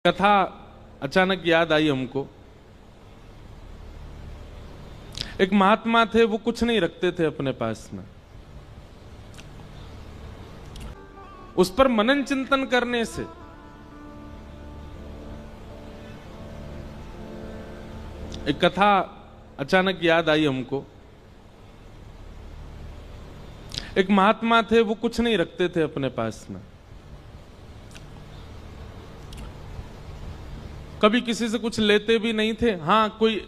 कथा अचानक याद आई हमको। एक महात्मा थे, वो कुछ नहीं रखते थे अपने पास में। उस पर मनन चिंतन करने से एक कथा अचानक याद आई हमको। एक महात्मा थे, वो कुछ नहीं रखते थे अपने पास में। कभी किसी से कुछ लेते भी नहीं थे। हां, कोई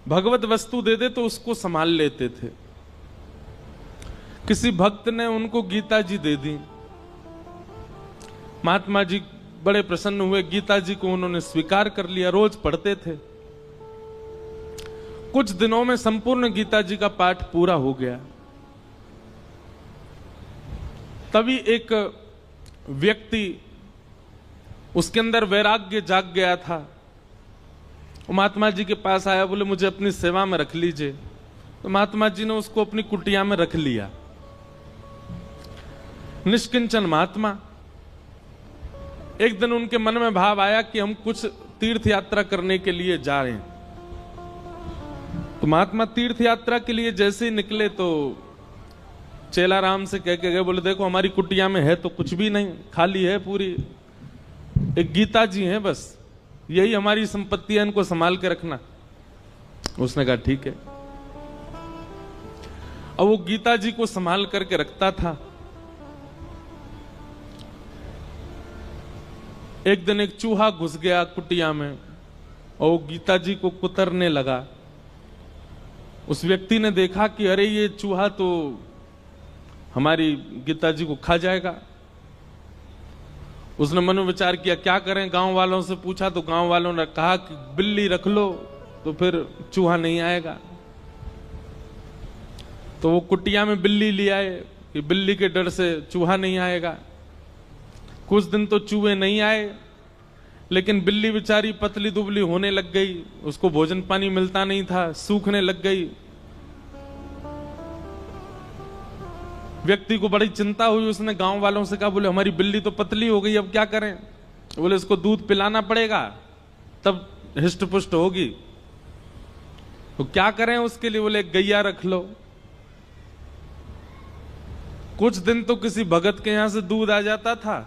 भगवत वस्तु दे दे तो उसको संभाल लेते थे। किसी भक्त ने उनको गीता जी दे दी। महात्मा जी बड़े प्रसन्न हुए, गीता जी को उन्होंने स्वीकार कर लिया, रोज पढ़ते थे। कुछ दिनों में संपूर्ण गीता जी का पाठ पूरा हो गया। तभी एक व्यक्ति, उसके अंदर वैराग्य जाग गया था, वो महात्मा जी के पास आया, बोले मुझे अपनी सेवा में रख लीजिए। तो महात्मा जी ने उसको अपनी कुटिया में रख लिया। निष्किंचन महात्मा। एक दिन उनके मन में भाव आया कि हम कुछ तीर्थ यात्रा करने के लिए जा रहे हैं। तो महात्मा तीर्थ यात्रा के लिए जैसे ही निकले तो चेलाराम से कह के गए, बोले देखो हमारी कुटिया में है तो कुछ भी नहीं, खाली है पूरी, एक गीता जी हैं बस, यही हमारी संपत्ति है, इनको संभाल के रखना। उसने कहा ठीक है। अब वो गीता जी को संभाल करके रखता था। एक दिन एक चूहा घुस गया कुटिया में और वो गीता जी को कुतरने लगा। उस व्यक्ति ने देखा कि अरे ये चूहा तो हमारी गीता जी को खा जाएगा। उसने मनोविचार किया क्या करें। गांव वालों से पूछा तो गांव वालों ने कहा कि बिल्ली रख लो तो फिर चूहा नहीं आएगा। तो वो कुटिया में बिल्ली ले आए कि बिल्ली के डर से चूहा नहीं आएगा। कुछ दिन तो चूहे नहीं आए, लेकिन बिल्ली बेचारी पतली दुबली होने लग गई, उसको भोजन पानी मिलता नहीं था, सूखने लग गई। व्यक्ति को बड़ी चिंता हुई। उसने गांव वालों से कहा, बोले हमारी बिल्ली तो पतली हो गई, अब क्या करें। बोले इसको दूध पिलाना पड़ेगा तब हिष्ट पुष्ट होगी। तो क्या करें उसके लिए। बोले गैया रख लो। कुछ दिन तो किसी भगत के यहां से दूध आ जाता था,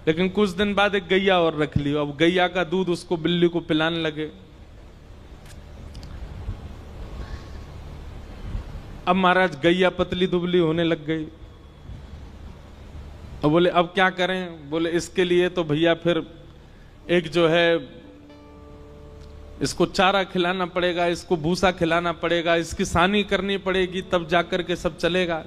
लेकिन कुछ दिन बाद एक गैया और रख ली। अब गैया का दूध उसको बिल्ली को पिलाने लगे। अब महाराज गैया पतली दुबली होने लग गई। अब बोले अब क्या करें। बोले इसके लिए तो भैया फिर एक जो है इसको चारा खिलाना पड़ेगा, इसको भूसा खिलाना पड़ेगा, इसकी सानी करनी पड़ेगी, तब जाकर के सब चलेगा।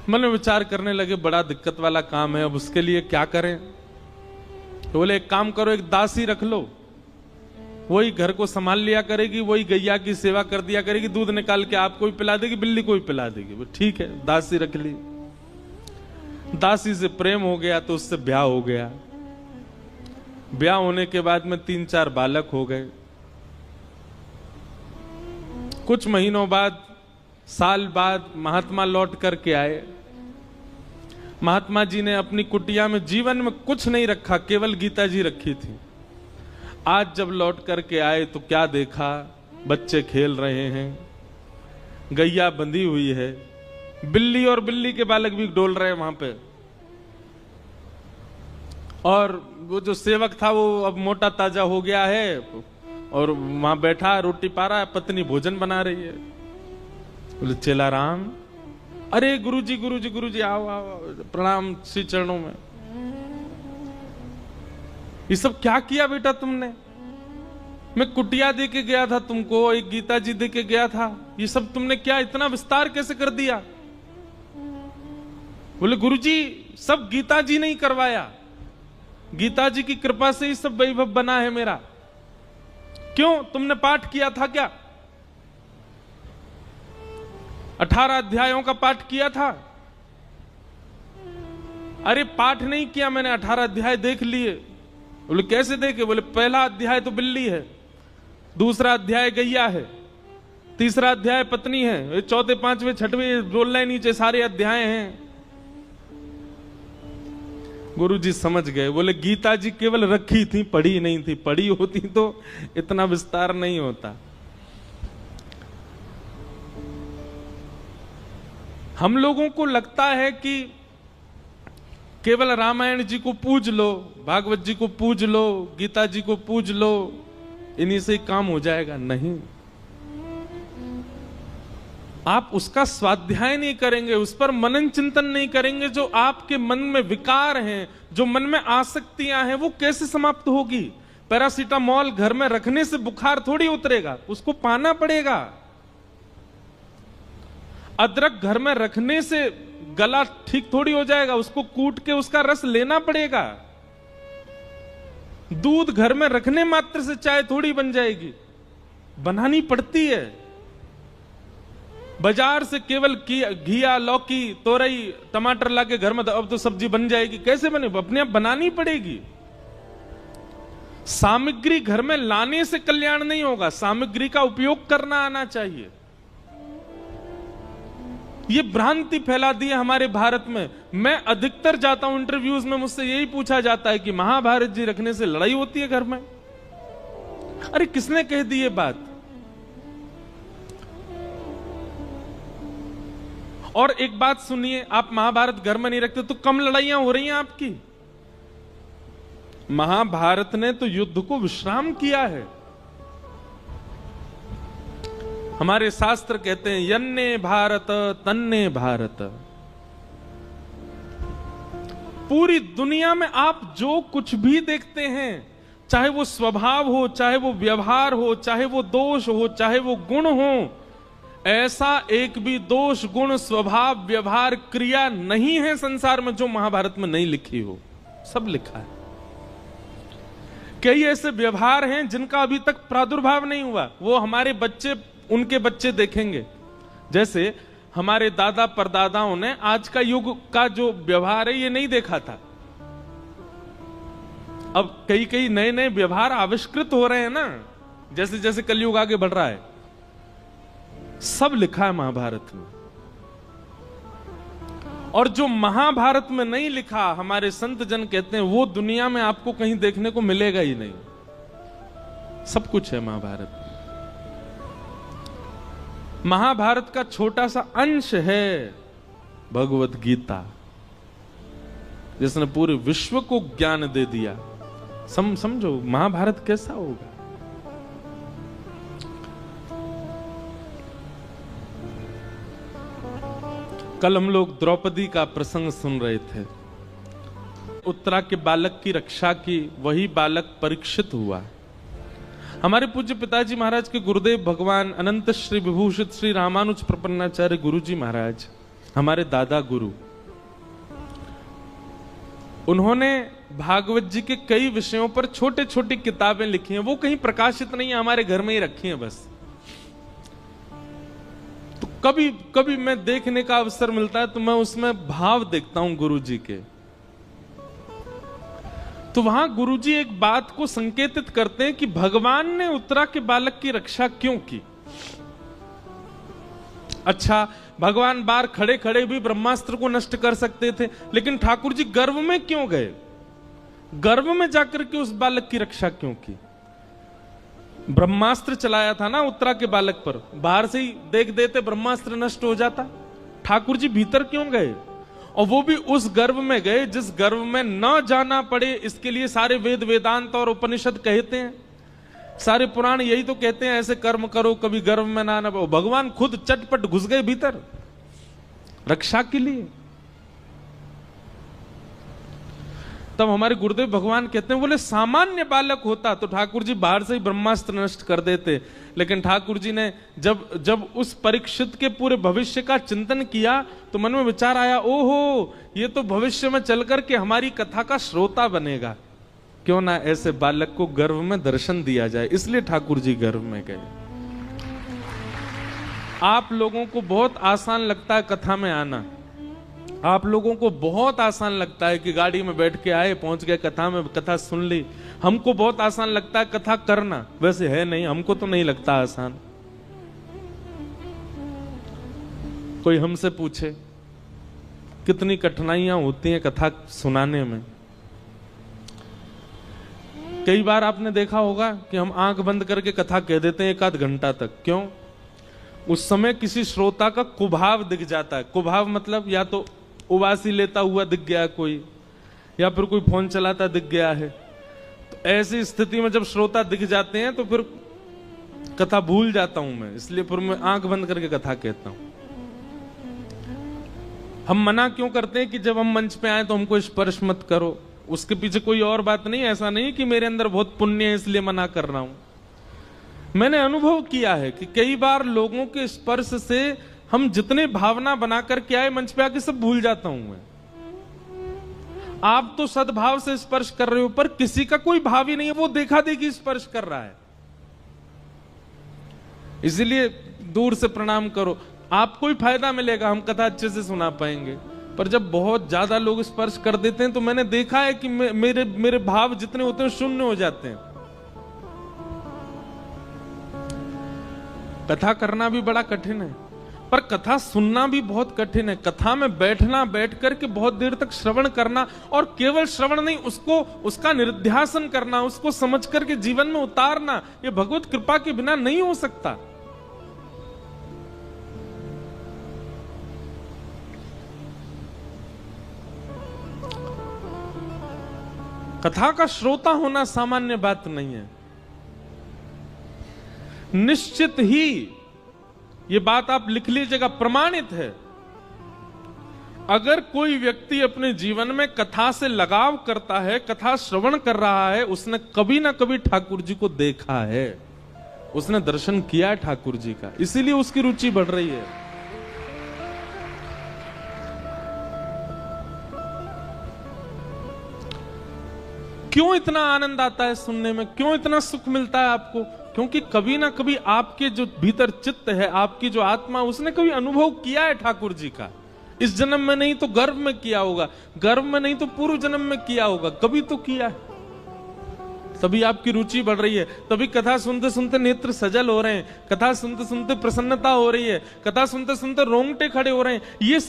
मन में विचार करने लगे बड़ा दिक्कत वाला काम है, अब उसके लिए क्या करें। तो बोले एक काम करो, एक दासी रख लो, वही घर को संभाल लिया करेगी, वही गैया की सेवा कर दिया करेगी, दूध निकाल के आपको भी पिला देगी, बिल्ली को भी पिला देगी। ठीक है, दासी रख ली। दासी से प्रेम हो गया तो उससे ब्याह हो गया। ब्याह होने के बाद में 3-4 बालक हो गए। कुछ महीनों बाद, साल बाद महात्मा लौट करके आए। महात्मा जी ने अपनी कुटिया में जीवन में कुछ नहीं रखा, केवल गीता जी रखी थी। आज जब लौट करके आए तो क्या देखा, बच्चे खेल रहे हैं, गैया बंधी हुई है, बिल्ली और बिल्ली के बालक भी डोल रहे हैं वहां पे। और वो जो सेवक था वो अब मोटा ताजा हो गया है और वहां बैठा रोटी पा रहा है, पत्नी भोजन बना रही है। बोले चेलाराम, अरे गुरुजी गुरुजी गुरुजी आओ आओ, प्रणाम श्री चरणों में। ये सब क्या किया बेटा तुमने। मैं कुटिया दे के गया था तुमको, एक गीता जी दे के गया था, ये सब तुमने क्या इतना विस्तार कैसे कर दिया। बोले गुरुजी सब गीता जी ने ही करवाया, गीता जी की कृपा से ही सब वैभव बना है मेरा। क्यों, तुमने पाठ किया था क्या। 18 अध्यायों का पाठ किया था। अरे पाठ नहीं किया मैंने, 18 अध्याय देख लिए। बोले कैसे देखे। बोले पहला अध्याय तो बिल्ली है, दूसरा अध्याय गैया है, तीसरा अध्याय पत्नी है, चौथे पांचवें छठवें रोल लाइन नीचे सारे अध्याय हैं। गुरुजी समझ गए, बोले गीता जी केवल रखी थी, पढ़ी नहीं थी, पढ़ी होती तो इतना विस्तार नहीं होता। हम लोगों को लगता है कि केवल रामायण जी को पूज लो, भागवत जी को पूज लो, गीता जी को पूज लो, इन्हीं से ही काम हो जाएगा। नहीं, आप उसका स्वाध्याय नहीं करेंगे, उस पर मनन चिंतन नहीं करेंगे, जो आपके मन में विकार हैं, जो मन में आसक्तियां हैं, वो कैसे समाप्त होगी? पैरासीटामोल घर में रखने से बुखार थोड़ी उतरेगा, उसको पाना पड़ेगा। अदरक घर में रखने से गला ठीक थोड़ी हो जाएगा, उसको कूट के उसका रस लेना पड़ेगा। दूध घर में रखने मात्र से चाय थोड़ी बन जाएगी, बनानी पड़ती है। बाजार से केवल घिया, लौकी, तोरई, टमाटर लाके घर में अब तो सब्जी बन जाएगी, कैसे बने? अपने आप बनानी पड़ेगी। सामग्री घर में लाने से कल्याण नहीं होगा, सामग्री का उपयोग करना आना चाहिए। ये भ्रांति फैला दी है हमारे भारत में। मैं अधिकतर जाता हूं इंटरव्यूज में, मुझसे यही पूछा जाता है कि महाभारत जी रखने से लड़ाई होती है घर में। अरे किसने कह दी ये बात? और एक बात सुनिए, आप महाभारत घर में नहीं रखते तो कम लड़ाइयां हो रही हैं आपकी। महाभारत ने तो युद्ध को विश्राम किया है। हमारे शास्त्र कहते हैं यन्ने भारत तन्ने भारत। पूरी दुनिया में आप जो कुछ भी देखते हैं, चाहे वो स्वभाव हो, चाहे वो व्यवहार हो, चाहे वो दोष हो, चाहे वो गुण हो, ऐसा एक भी दोष, गुण, स्वभाव, व्यवहार, क्रिया नहीं है संसार में जो महाभारत में नहीं लिखी हो। सब लिखा है। कई ऐसे व्यवहार हैं जिनका अभी तक प्रादुर्भाव नहीं हुआ, वो हमारे बच्चे, उनके बच्चे देखेंगे। जैसे हमारे दादा परदादाओं ने आज का युग का जो व्यवहार है ये नहीं देखा था। अब कई कई नए नए व्यवहार आविष्कृत हो रहे हैं ना, जैसे जैसे कलयुग आगे बढ़ रहा है। सब लिखा है महाभारत में। और जो महाभारत में नहीं लिखा, हमारे संत जन कहते हैं वो दुनिया में आपको कहीं देखने को मिलेगा ही नहीं। सब कुछ है महाभारत में। महाभारत का छोटा सा अंश है भगवत गीता, जिसने पूरे विश्व को ज्ञान दे दिया। समझो महाभारत कैसा होगा। कल हम लोग द्रौपदी का प्रसंग सुन रहे थे। उत्तरा के बालक की रक्षा की वही बालक परीक्षित हुआ। हमारे पूज्य पिताजी महाराज के गुरुदेव भगवान अनंत श्री विभूषित श्री रामानुज प्रपन्नाचार्य गुरुजी महाराज, हमारे दादा गुरु, उन्होंने भागवत जी के कई विषयों पर छोटे छोटी किताबें लिखी हैं। वो कहीं प्रकाशित नहीं है, हमारे घर में ही रखी हैं बस। तो कभी कभी मैं देखने का अवसर मिलता है तो मैं उसमें भाव देखता हूं गुरु जी के। तो वहां गुरुजी एक बात को संकेतित करते हैं कि भगवान ने उत्तरा के बालक की रक्षा क्यों की। अच्छा, भगवान बाहर खड़े खड़े भी ब्रह्मास्त्र को नष्ट कर सकते थे, लेकिन ठाकुर जी गर्भ में क्यों गए? गर्भ में जाकर के उस बालक की रक्षा क्यों की? ब्रह्मास्त्र चलाया था ना उत्तरा के बालक पर, बाहर से ही देख देते ब्रह्मास्त्र नष्ट हो जाता। ठाकुर जी भीतर क्यों गए? और वो भी उस गर्भ में गए जिस गर्भ में न जाना पड़े, इसके लिए सारे वेद वेदांत और उपनिषद कहते हैं, सारे पुराण यही तो कहते हैं ऐसे कर्म करो कभी गर्भ में ना पड़ो। भगवान खुद चटपट घुस गए भीतर रक्षा के लिए। तब हमारे गुरुदेव भगवान कहते हैं, बोले सामान्य बालक होता तो ठाकुर जी बाहर से ही ब्रह्मास्त्र नष्ट कर देते, लेकिन ठाकुर जी ने जब उस परीक्षित के पूरे भविष्य का चिंतन किया तो मन में विचार आया, ओहो ये तो भविष्य में चल करके हमारी कथा का श्रोता बनेगा, क्यों ना ऐसे बालक को गर्भ में दर्शन दिया जाए। इसलिए ठाकुर जी गर्भ में गए। आप लोगों को बहुत आसान लगता है कथा में आना, आप लोगों को बहुत आसान लगता है कि गाड़ी में बैठ के आए, पहुंच गए कथा में, कथा सुन ली। हमको बहुत आसान लगता है कथा करना, वैसे है नहीं, हमको तो नहीं लगता आसान। कोई हमसे पूछे कितनी कठिनाइयां होती हैं कथा सुनाने में, कई बार आपने देखा होगा कि हम आंख बंद करके कथा कह देते हैं एक आध घंटा तक। क्यों? उस समय किसी श्रोता का कुभाव दिख जाता है। कुभाव मतलब या तो उबासी लेता हुआ दिख गया कोई, या फिर कोई फोन चलाता दिख गया है। तो ऐसी स्थिति में जब श्रोता दिख जाते हैं तो फिर कथा भूल जाता हूं मैं, इसलिए फिर मैं आंख बंद करके कथा कहता हूं। हम मना क्यों करते हैं कि जब हम मंच पे आए तो हमको स्पर्श मत करो? उसके पीछे कोई और बात नहीं। ऐसा नहीं कि मेरे अंदर बहुत पुण्य है इसलिए मना कर रहा हूं। मैंने अनुभव किया है कि कई बार लोगों के स्पर्श से हम जितने भावना बनाकर के आए मंच पे आके सब भूल जाता हूं मैं। आप तो सद्भाव से स्पर्श कर रहे हो, पर किसी का कोई भाव ही नहीं है, वो देखा देखी स्पर्श कर रहा है। इसीलिए दूर से प्रणाम करो, आपको ही फायदा मिलेगा, हम कथा अच्छे से सुना पाएंगे। पर जब बहुत ज्यादा लोग स्पर्श कर देते हैं तो मैंने देखा है कि मेरे भाव जितने होते हैं शून्य हो जाते हैं। कथा करना भी बड़ा कठिन है, पर कथा सुनना भी बहुत कठिन है। कथा में बैठना, बैठ करके बहुत देर तक श्रवण करना, और केवल श्रवण नहीं, उसका निरुध्यासन करना, उसको समझ करके जीवन में उतारना, ये भगवत कृपा के बिना नहीं हो सकता। कथा का श्रोता होना सामान्य बात नहीं है। निश्चित ही ये बात आप लिख लीजिएगा, प्रमाणित है। अगर कोई व्यक्ति अपने जीवन में कथा से लगाव करता है, कथा श्रवण कर रहा है, उसने कभी ना कभी ठाकुर जी को देखा है, उसने दर्शन किया है ठाकुर जी का, इसीलिए उसकी रुचि बढ़ रही है। क्यों इतना आनंद आता है सुनने में? क्यों इतना सुख मिलता है आपको? क्योंकि कभी ना कभी आपके जो भीतर चित्त है, आपकी जो आत्मा, उसने कभी अनुभव किया है ठाकुर जी का। इस जन्म में नहीं तो गर्भ में किया होगा, गर्भ में नहीं तो पूर्व जन्म में किया होगा, कभी तो किया है। तभी आपकी रुचि बढ़ रही है, तभी कथा सुनते सुनते नेत्र सजल हो रहे हैं, कथा सुनते सुनते प्रसन्नता हो रही है, कथा सुनते सुनते रोंगटे खड़े हो रहे हैं। ये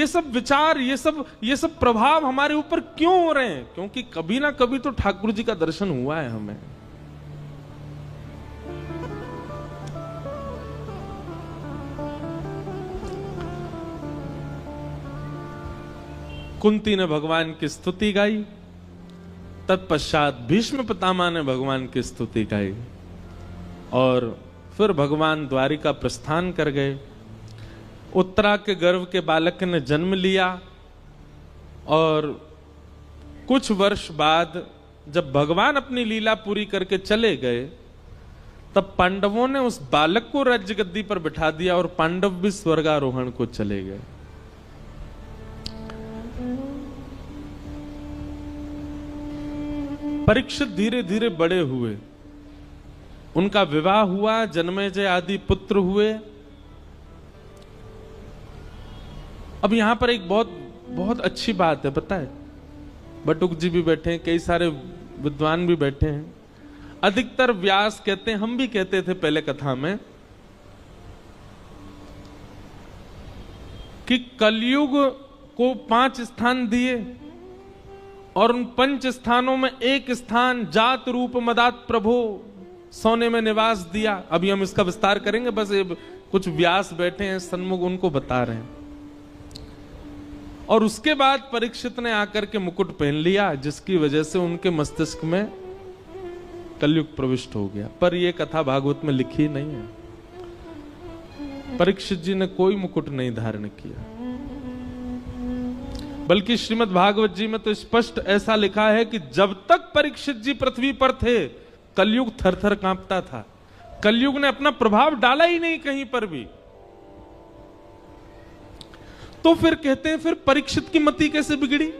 सब विचार, ये सब प्रभाव हमारे ऊपर क्यों हो रहे हैं? क्योंकि कभी ना कभी तो ठाकुर जी का दर्शन हुआ है हमें। कुंती ने भगवान की स्तुति गाई, तत्पश्चात भीष्म पितामह ने भगवान की स्तुति गाई, और फिर भगवान द्वारिका प्रस्थान कर गए। उत्तरा के गर्भ के बालक ने जन्म लिया, और कुछ वर्ष बाद जब भगवान अपनी लीला पूरी करके चले गए, तब पांडवों ने उस बालक को राज्य गद्दी पर बिठा दिया, और पांडव भी स्वर्गारोहण को चले गए। परीक्षित धीरे धीरे बड़े हुए, उनका विवाह हुआ, जन्मेजय आदि पुत्र हुए। अब यहां पर एक बहुत अच्छी बात है, पता है? बटुक जी भी बैठे हैं, कई सारे विद्वान भी बैठे हैं। अधिकतर व्यास कहते हैं, हम भी कहते थे पहले कथा में, कि कलयुग को 5 स्थान दिए, और उन 5 स्थानों में एक स्थान जात रूप मदात प्रभो सोने में निवास दिया। अभी हम इसका विस्तार करेंगे, बस ये कुछ व्यास बैठे हैं सन्मुख, उनको बता रहे हैं। और उसके बाद परीक्षित ने आकर के मुकुट पहन लिया, जिसकी वजह से उनके मस्तिष्क में कलयुग प्रविष्ट हो गया। पर यह कथा भागवत में लिखी नहीं है। परीक्षित जी ने कोई मुकुट नहीं धारण किया, बल्कि श्रीमद् भागवत जी में तो स्पष्ट ऐसा लिखा है कि जब तक परीक्षित जी पृथ्वी पर थे, कलयुग थरथर कांपता था। कलयुग ने अपना प्रभाव डाला ही नहीं कहीं पर भी। तो फिर कहते हैं, फिर परीक्षित की मति कैसे बिगड़ी?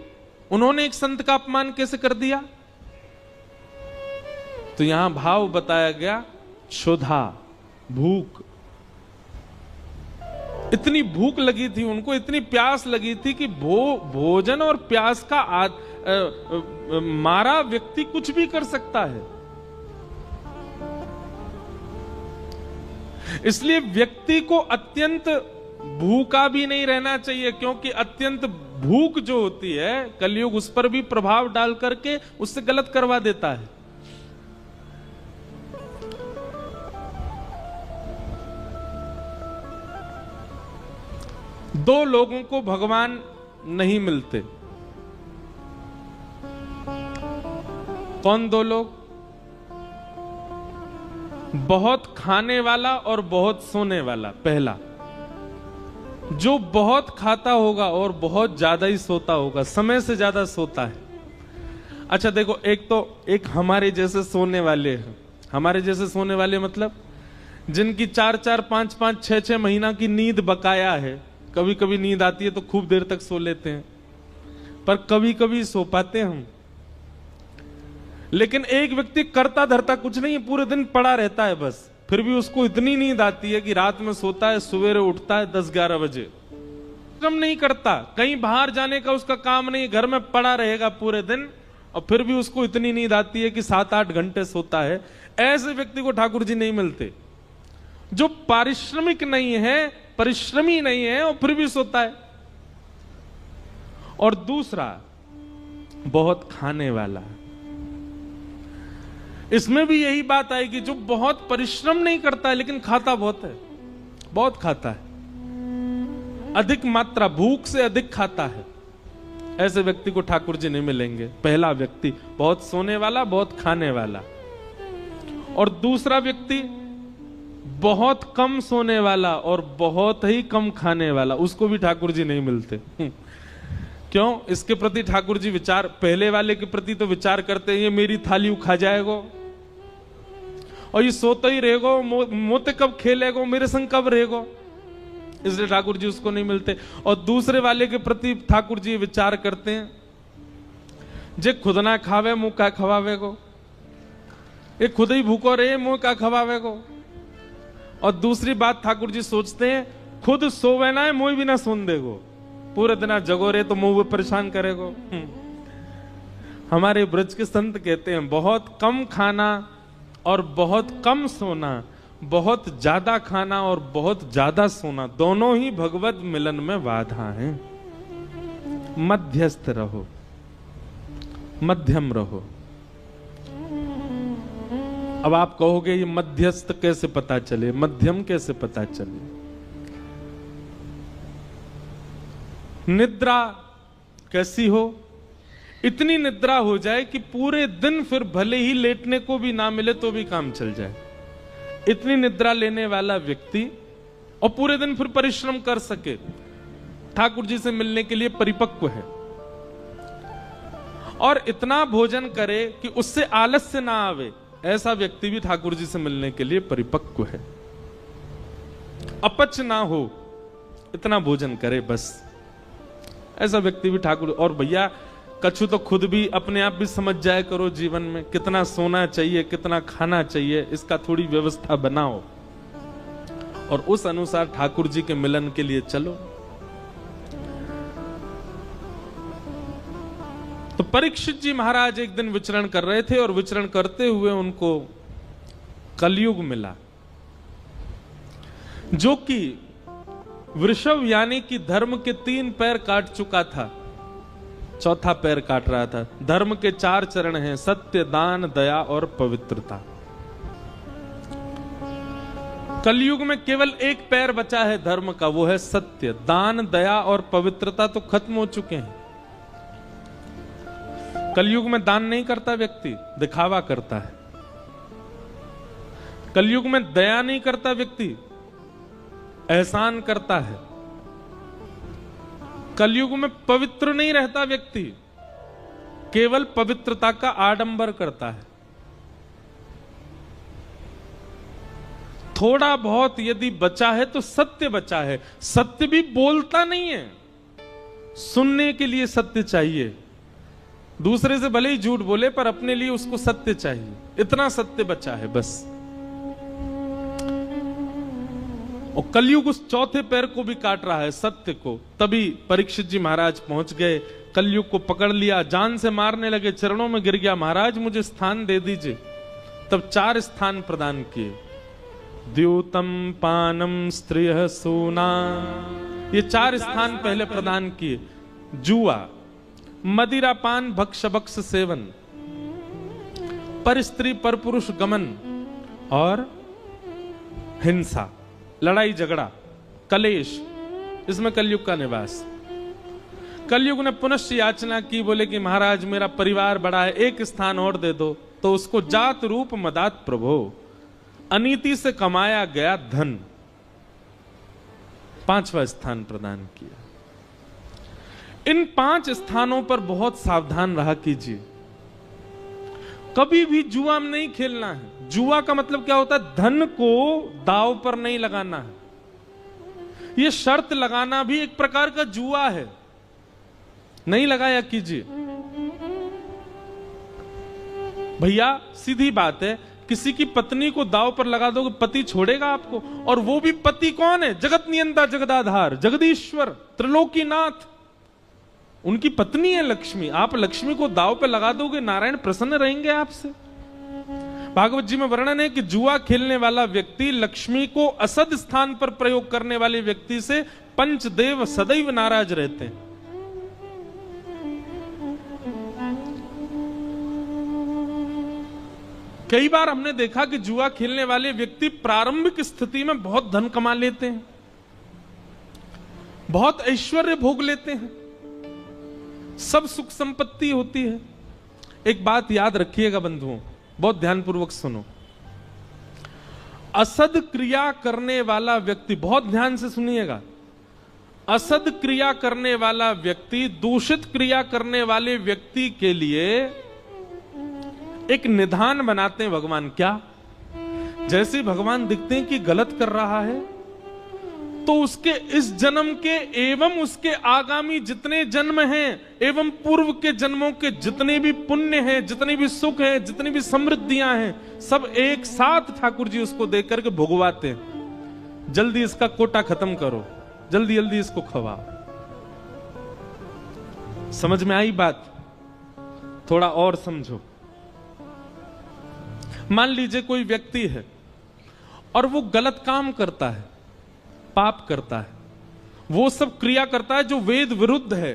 उन्होंने एक संत का अपमान कैसे कर दिया? तो यहां भाव बताया गया, क्षुधा, भूख। इतनी भूख लगी थी उनको, इतनी प्यास लगी थी कि भोजन और प्यास का मारा व्यक्ति कुछ भी कर सकता है। इसलिए व्यक्ति को अत्यंत भूखा भी नहीं रहना चाहिए, क्योंकि अत्यंत भूख जो होती है, कलयुग उस पर भी प्रभाव डाल करके उससे गलत करवा देता है। दो लोगों को भगवान नहीं मिलते। कौन दो लोग? बहुत खाने वाला और बहुत सोने वाला। पहला, जो बहुत खाता होगा और बहुत ज्यादा ही सोता होगा, समय से ज्यादा सोता है। अच्छा देखो, एक हमारे जैसे सोने वाले हैं। हमारे जैसे सोने वाले मतलब जिनकी 4-4, 5-5, 6-6 महीना की नींद बकाया है। कभी कभी नींद आती है तो खूब देर तक सो लेते हैं, पर कभी कभी सो पाते हैं हम। लेकिन एक व्यक्ति करता धरता कुछ नहीं, पूरे दिन पड़ा रहता है बस, फिर भी उसको इतनी नींद आती है कि रात में सोता है, सवेरे उठता है 10-11 बजे। परिश्रम नहीं करता, कहीं बाहर जाने का उसका काम नहीं, घर में पड़ा रहेगा पूरे दिन, और फिर भी उसको इतनी नींद आती है कि 7-8 घंटे सोता है। ऐसे व्यक्ति को ठाकुर जी नहीं मिलते। जो पारिश्रमिक नहीं है, परिश्रमी नहीं है, और फिर भी सोता है। और दूसरा, बहुत खाने वाला। इसमें भी यही बात आएगी, जो बहुत परिश्रम नहीं करता है लेकिन खाता बहुत है, बहुत खाता है, अधिक मात्रा, भूख से अधिक खाता है। ऐसे व्यक्ति को ठाकुर जी नहीं मिलेंगे। पहला व्यक्ति बहुत सोने वाला, बहुत खाने वाला। और दूसरा व्यक्ति बहुत कम सोने वाला और बहुत ही कम खाने वाला, उसको भी ठाकुर जी नहीं मिलते। क्यों? इसके प्रति ठाकुर जी विचार, पहले वाले के प्रति तो विचार करते हैं, ये मेरी थाली खा जाएगो और ये सोता ही रहेगो, मोते कब खेलेगो, मेरे संग कब रहेगो, इसलिए ठाकुर जी उसको नहीं मिलते। और दूसरे वाले के प्रति ठाकुर जी विचार करते हैं, जे खुद ना खावे मुंह का खवावेगो, ये खुद ही भूखो रहे मुंह का खवावेगो। और दूसरी बात ठाकुर जी सोचते हैं, खुद सोवे ना है मुंह भी ना सोन देगो, पूरे दिन जगो रहे तो मुंह परेशान करेगो। हमारे ब्रज के संत कहते हैं, बहुत कम खाना और बहुत कम सोना, बहुत ज्यादा खाना और बहुत ज्यादा सोना, दोनों ही भगवत मिलन में बाधा हैं। मध्यस्थ रहो, मध्यम रहो। अब आप कहोगे ये मध्यस्थ कैसे पता चले, मध्यम कैसे पता चले? निद्रा कैसी हो? इतनी निद्रा हो जाए कि पूरे दिन फिर भले ही लेटने को भी ना मिले तो भी काम चल जाए। इतनी निद्रा लेने वाला व्यक्ति, और पूरे दिन फिर परिश्रम कर सके, ठाकुर जी से मिलने के लिए परिपक्व है। और इतना भोजन करे कि उससे आलस्य ना आवे, ऐसा व्यक्ति भी ठाकुर जी से मिलने के लिए परिपक्व है। अपच ना हो, इतना भोजन करे बस, ऐसा व्यक्ति भी ठाकुर। और भैया कछु तो खुद भी अपने आप भी समझ जाया करो, जीवन में कितना सोना चाहिए, कितना खाना चाहिए, इसका थोड़ी व्यवस्था बनाओ और उस अनुसार ठाकुर जी के मिलन के लिए चलो। तो परीक्षित जी महाराज एक दिन विचरण कर रहे थे और विचरण करते हुए उनको कलयुग मिला, जो कि वृषभ यानी कि धर्म के 3 पैर काट चुका था, चौथा पैर काट रहा था। धर्म के 4 चरण हैं, सत्य, दान, दया और पवित्रता। कलयुग में केवल एक पैर बचा है धर्म का, वो है सत्य। दान, दया और पवित्रता तो खत्म हो चुके हैं। कलयुग में दान नहीं करता व्यक्ति, दिखावा करता है। कलयुग में दया नहीं करता व्यक्ति, एहसान करता है। कलयुग में पवित्र नहीं रहता व्यक्ति, केवल पवित्रता का आडंबर करता है। थोड़ा बहुत यदि बचा है तो सत्य बचा है। सत्य भी बोलता नहीं है, सुनने के लिए सत्य चाहिए। दूसरे से भले ही झूठ बोले पर अपने लिए उसको सत्य चाहिए, इतना सत्य बचा है बस। और कलयुग उस चौथे पैर को भी काट रहा है, सत्य को। तभी परीक्षित जी महाराज पहुंच गए, कलयुग को पकड़ लिया, जान से मारने लगे, चरणों में गिर गया, महाराज मुझे स्थान दे दीजिए। तब 4 स्थान प्रदान किए, द्यूतम, पानम, स्त्रिय, सूना, ये 4 स्थान पहले प्रदान किए। जुआ, मदिरा पान, भक्ष भक्ष सेवन, पर स्त्री पर पुरुष गमन और हिंसा, लड़ाई झगड़ा, कलेश, इसमें कलयुग का निवास। कलयुग ने पुनश्च याचना की, बोले कि महाराज मेरा परिवार बड़ा है, एक स्थान और दे दो। तो उसको जात रूप मदात प्रभो, अनीति से कमाया गया धन, 5वां स्थान प्रदान किया। इन 5 स्थानों पर बहुत सावधान रहा कीजिए। कभी भी जुआ में नहीं खेलना है। जुआ का मतलब क्या होता है? धन को दांव पर नहीं लगाना है। यह शर्त लगाना भी एक प्रकार का जुआ है, नहीं लगाया कीजिए। भैया सीधी बात है, किसी की पत्नी को दांव पर लगा दोगे, पति छोड़ेगा आपको? और वो भी पति कौन है? जगत नियंता, जगदाधार, जगदीश्वर, त्रिलोकीनाथ, उनकी पत्नी है लक्ष्मी। आप लक्ष्मी को दांव पे लगा दोगे, नारायण प्रसन्न रहेंगे आपसे। भागवत जी में वर्णन है कि जुआ खेलने वाला व्यक्ति लक्ष्मी को असद स्थान पर प्रयोग करने वाले व्यक्ति से पंचदेव सदैव नाराज रहते हैं। कई बार हमने देखा कि जुआ खेलने वाले व्यक्ति प्रारंभिक स्थिति में बहुत धन कमा लेते हैं, बहुत ऐश्वर्य भोग लेते हैं, सब सुख संपत्ति होती है। एक बात याद रखिएगा बंधुओं, बहुत ध्यानपूर्वक सुनो। असद क्रिया करने वाला व्यक्ति, बहुत ध्यान से सुनिएगा, असद क्रिया करने वाला व्यक्ति दूषित क्रिया करने वाले व्यक्ति के लिए एक निधान बनाते हैं भगवान। क्या? जैसे भगवान दिखते हैं कि गलत कर रहा है, तो उसके इस जन्म के एवं उसके आगामी जितने जन्म हैं एवं पूर्व के जन्मों के जितने भी पुण्य हैं, जितने भी सुख हैं, जितनी भी समृद्धियां हैं, सब एक साथ ठाकुर जी उसको देख करके भुगवाते हैं। जल्दी इसका कोटा खत्म करो, जल्दी जल्दी इसको खवाओ। समझ में आई बात? थोड़ा और समझो। मान लीजिए कोई व्यक्ति है और वो गलत काम करता है, पाप करता है, वो सब क्रिया करता है जो वेद विरुद्ध है।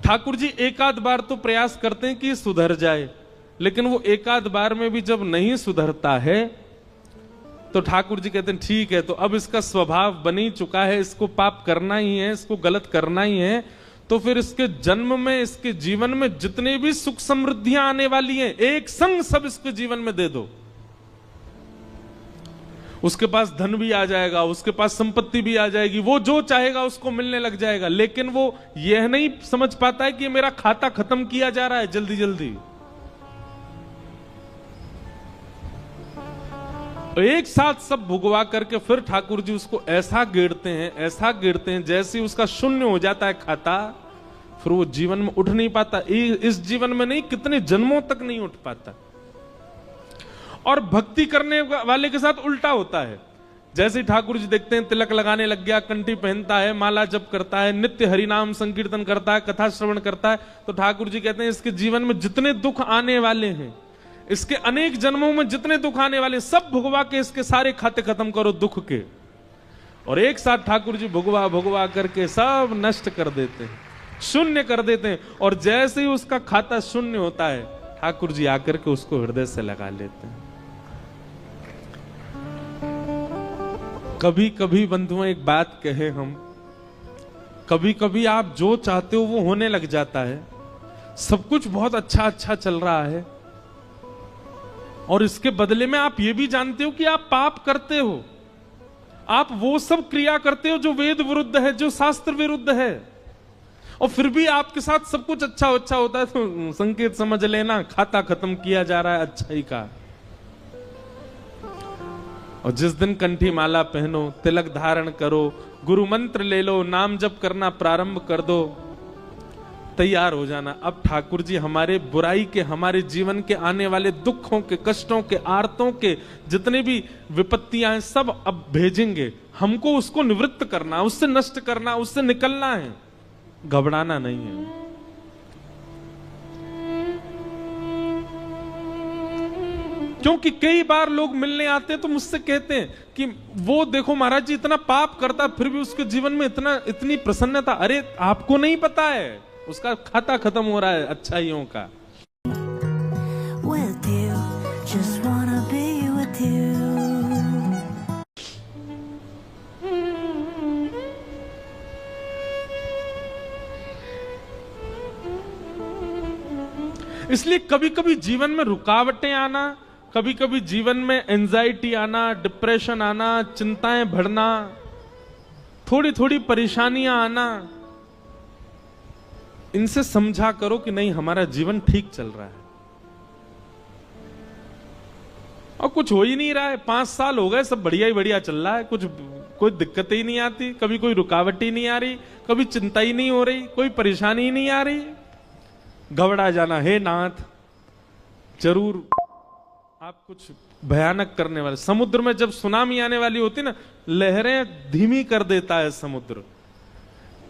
ठाकुर जी एकाध बार तो प्रयास करते हैं कि सुधर जाए, लेकिन वो एकाध बार में भी जब नहीं सुधरता है तो ठाकुर जी कहते हैं ठीक है, तो अब इसका स्वभाव बन ही चुका है, इसको पाप करना ही है, इसको गलत करना ही है, तो फिर इसके जन्म में, इसके जीवन में जितने भी सुख समृद्धियां आने वाली हैं, एक संग सब इसके जीवन में दे दो। उसके पास धन भी आ जाएगा, उसके पास संपत्ति भी आ जाएगी, वो जो चाहेगा उसको मिलने लग जाएगा। लेकिन वो यह नहीं समझ पाता है कि मेरा खाता खत्म किया जा रहा है जल्दी जल्दी। एक साथ सब भुगवा करके फिर ठाकुर जी उसको ऐसा गिरते हैं, ऐसा गिरते हैं, जैसे उसका शून्य हो जाता है खाता, फिर वो जीवन में उठ नहीं पाता। इस जीवन में नहीं, कितने जन्मों तक नहीं उठ पाता। और भक्ति करने वाले के साथ उल्टा होता है। जैसे ठाकुर जी देखते हैं तिलक लगाने लग गया, कंठी पहनता है, माला जप करता है, नित्य हरिनाम संकीर्तन करता है, कथा श्रवण करता है, तो ठाकुर जी कहते हैं इसके जीवन में जितने दुख आने वाले हैं, इसके अनेक जन्मों में जितने दुख आने वाले, सब भुगवा के इसके सारे खाते खत्म करो दुख के। और एक साथ ठाकुर जी भुगवा भुगवा करके सब नष्ट कर देते हैं, शून्य कर देते हैं। और जैसे ही उसका खाता शून्य होता है, ठाकुर जी आकर के उसको हृदय से लगा लेते हैं। कभी कभी बंधुओं एक बात कहे हम, कभी कभी आप जो चाहते हो वो होने लग जाता है, सब कुछ बहुत अच्छा अच्छा चल रहा है, और इसके बदले में आप ये भी जानते हो कि आप पाप करते हो, आप वो सब क्रिया करते हो जो वेद विरुद्ध है, जो शास्त्र विरुद्ध है, और फिर भी आपके साथ सब कुछ अच्छा अच्छा होता है, तो संकेत समझ लेना खाता खत्म किया जा रहा है अच्छाई का। और जिस दिन कंठी माला पहनो, तिलक धारण करो, गुरु मंत्र ले लो, नाम जप करना प्रारंभ कर दो, तैयार हो जाना। अब ठाकुर जी हमारे बुराई के, हमारे जीवन के आने वाले दुखों के, कष्टों के, आर्तों के जितने भी विपत्तियां हैं सब अब भेजेंगे। हमको उसको निवृत्त करना, उससे नष्ट करना, उससे निकलना है, घबराना नहीं है। क्योंकि कई बार लोग मिलने आते हैं तो मुझसे कहते हैं कि वो देखो महाराज जी इतना पाप करता फिर भी उसके जीवन में इतनी प्रसन्नता। अरे आपको नहीं पता है, उसका खाता खत्म हो रहा है अच्छाइयों का। With you, just wanna be with you. इसलिए कभी कभी जीवन में रुकावटें आना, कभी कभी जीवन में एंजाइटी आना, डिप्रेशन आना, चिंताएं बढ़ना, थोड़ी थोड़ी परेशानियां आना, इनसे समझा करो कि नहीं हमारा जीवन ठीक चल रहा है और कुछ हो ही नहीं रहा है। 5 साल हो गए, सब बढ़िया ही बढ़िया चल रहा है, कुछ कोई दिक्कत ही नहीं आती, कभी कोई रुकावट ही नहीं आ रही, कभी चिंता ही नहीं हो रही, कोई परेशानी ही नहीं आ रही। घबरा जाना, हे नाथ जरूर आप कुछ भयानक करने वाले। समुद्र में जब सुनामी आने वाली होती ना, लहरें धीमी कर देता है समुद्र,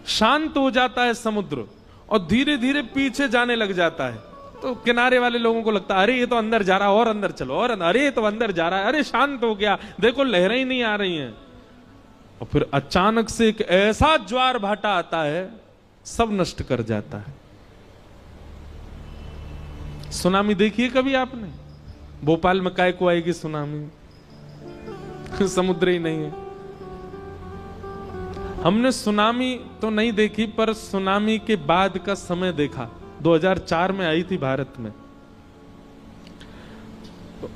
शांत हो जाता है समुद्र और धीरे धीरे पीछे जाने लग जाता है। तो किनारे वाले लोगों को लगता है अरे ये तो अंदर जा रहा है, और अंदर चलो, और अरे ये तो अंदर जा रहा है, अरे शांत हो गया, देखो लहरें ही नहीं आ रही हैं। और फिर अचानक से एक ऐसा ज्वार भाटा आता है, सब नष्ट कर जाता है। सुनामी देखी है कभी आपने? भोपाल में काय को आएगी सुनामी, समुद्र ही नहीं है। हमने सुनामी तो नहीं देखी, पर सुनामी के बाद का समय देखा। 2004 में आई थी भारत में।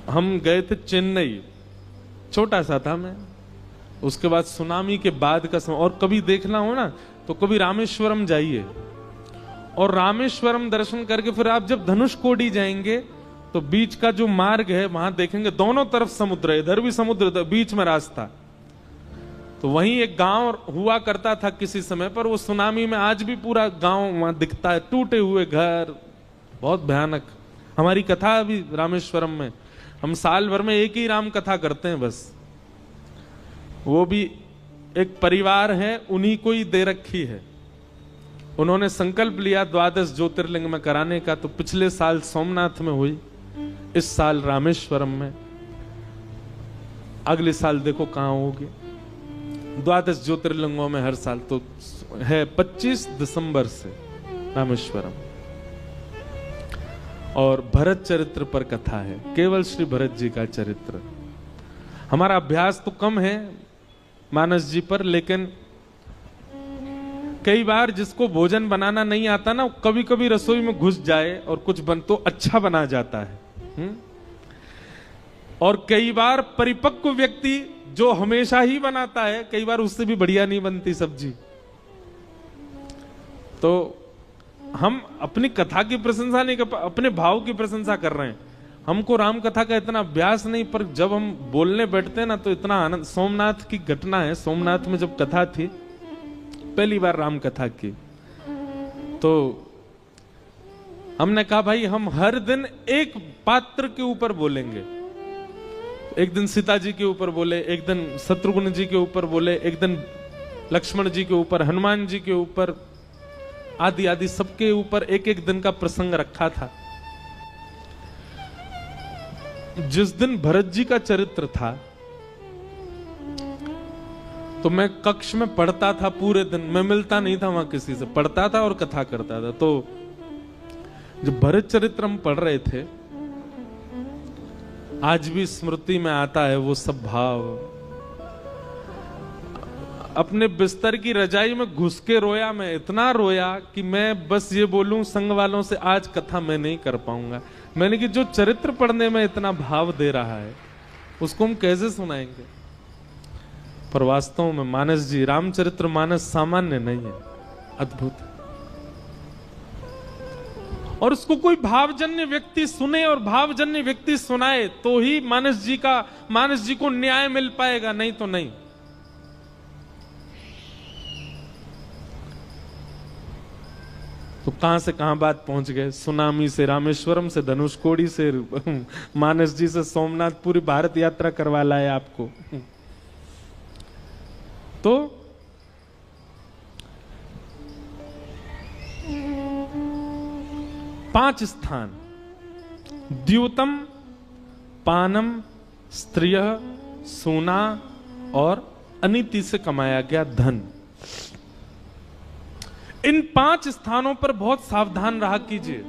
हम गए थे चेन्नई, छोटा सा था मैं। उसके बाद सुनामी के बाद का समय। और कभी देखना हो ना तो कभी रामेश्वरम जाइए, और रामेश्वरम दर्शन करके फिर आप जब धनुषकोडी जाएंगे तो बीच का जो मार्ग है वहां देखेंगे दोनों तरफ समुद्र है, इधर भी समुद्र, बीच में रास्ता। तो वहीं एक गांव हुआ करता था किसी समय पर, वो सुनामी में आज भी पूरा गांव वहां दिखता है, टूटे हुए घर, बहुत भयानक। हमारी कथा अभी रामेश्वरम में, हम साल भर में एक ही राम कथा करते हैं बस। वो भी एक परिवार है, उन्हीं को ही दे रखी है। उन्होंने संकल्प लिया 12 ज्योतिर्लिंग में कराने का, तो पिछले साल सोमनाथ में हुई, इस साल रामेश्वरम में, अगले साल देखो कहां होगी। 12 ज्योतिर्लिंगों में हर साल तो है 25 दिसंबर से रामेश्वरम। और भरत चरित्र पर कथा है, केवल श्री भरत जी का चरित्र। हमारा अभ्यास तो कम है मानस जी पर, लेकिन कई बार जिसको भोजन बनाना नहीं आता ना, कभी कभी रसोई में घुस जाए और कुछ बन तो अच्छा बना जाता है। और कई बार परिपक्व व्यक्ति जो हमेशा ही बनाता है, कई बार उससे भी बढ़िया नहीं बनती सब्जी। तो हम अपनी कथा की प्रशंसा नहीं कर, अपने भाव की प्रशंसा कर रहे हैं। हमको राम कथा का इतना अभ्यास नहीं, पर जब हम बोलने बैठते हैं ना तो इतना आनंद। सोमनाथ की घटना है, सोमनाथ में जब कथा थी, पहली बार राम कथा की, तो हमने कहा भाई हम हर दिन एक पात्र के ऊपर बोलेंगे। एक दिन सीता जी के ऊपर बोले, एक दिन शत्रुघ्न जी के ऊपर बोले, एक दिन लक्ष्मण जी के ऊपर, हनुमान जी के ऊपर, आदि आदि सबके ऊपर एक एक दिन का प्रसंग रखा था। जिस दिन भरत जी का चरित्र था तो मैं कक्ष में पढ़ता था पूरे दिन, मैं मिलता नहीं था वहां किसी से, पढ़ता था और कथा करता था। तो जब भरत चरित्र हम पढ़ रहे थे, आज भी स्मृति में आता है वो सब भाव। अपने बिस्तर की रजाई में घुस के रोया, मैं इतना रोया कि मैं बस ये बोलूं संग वालों से, आज कथा मैं नहीं कर पाऊंगा। मैंने कि जो चरित्र पढ़ने में इतना भाव दे रहा है उसको हम कैसे सुनाएंगे। पर वास्तव में मानस जी, रामचरित्र मानस सामान्य नहीं है, अद्भुत है। और उसको कोई भावजन्य व्यक्ति सुने और भावजन्य व्यक्ति सुनाए तो ही मानस जी को न्याय मिल पाएगा, नहीं तो नहीं। तो कहां से कहां बात पहुंच गए, सुनामी से रामेश्वरम से धनुषकोडी से मानस जी से सोमनाथ, पूरी भारत यात्रा करवा लाए आपको। तो पांच स्थान, द्यूतम, पानम, स्त्रिय, सोना और अनीति से कमाया गया धन। इन 5 स्थानों पर बहुत सावधान रहा कीजिए।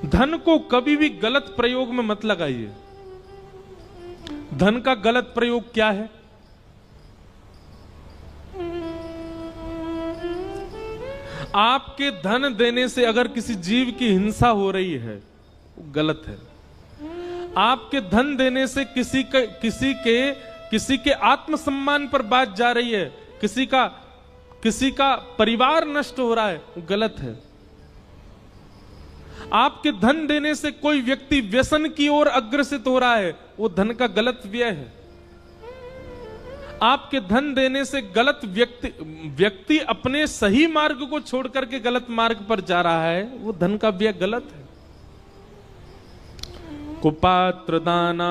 धन को कभी भी गलत प्रयोग में मत लगाइए। धन का गलत प्रयोग क्या है? आपके धन देने से अगर किसी जीव की हिंसा हो रही है, वो गलत है। आपके धन देने से किसी के आत्मसम्मान पर बात जा रही है, किसी का परिवार नष्ट हो रहा है, वो गलत है। आपके धन देने से कोई व्यक्ति व्यसन की ओर अग्रसित हो रहा है, वो धन का गलत व्यय है। आपके धन देने से गलत व्यक्ति अपने सही मार्ग को छोड़ करके गलत मार्ग पर जा रहा है, वो धन का व्यय गलत है। कुपात्र दाना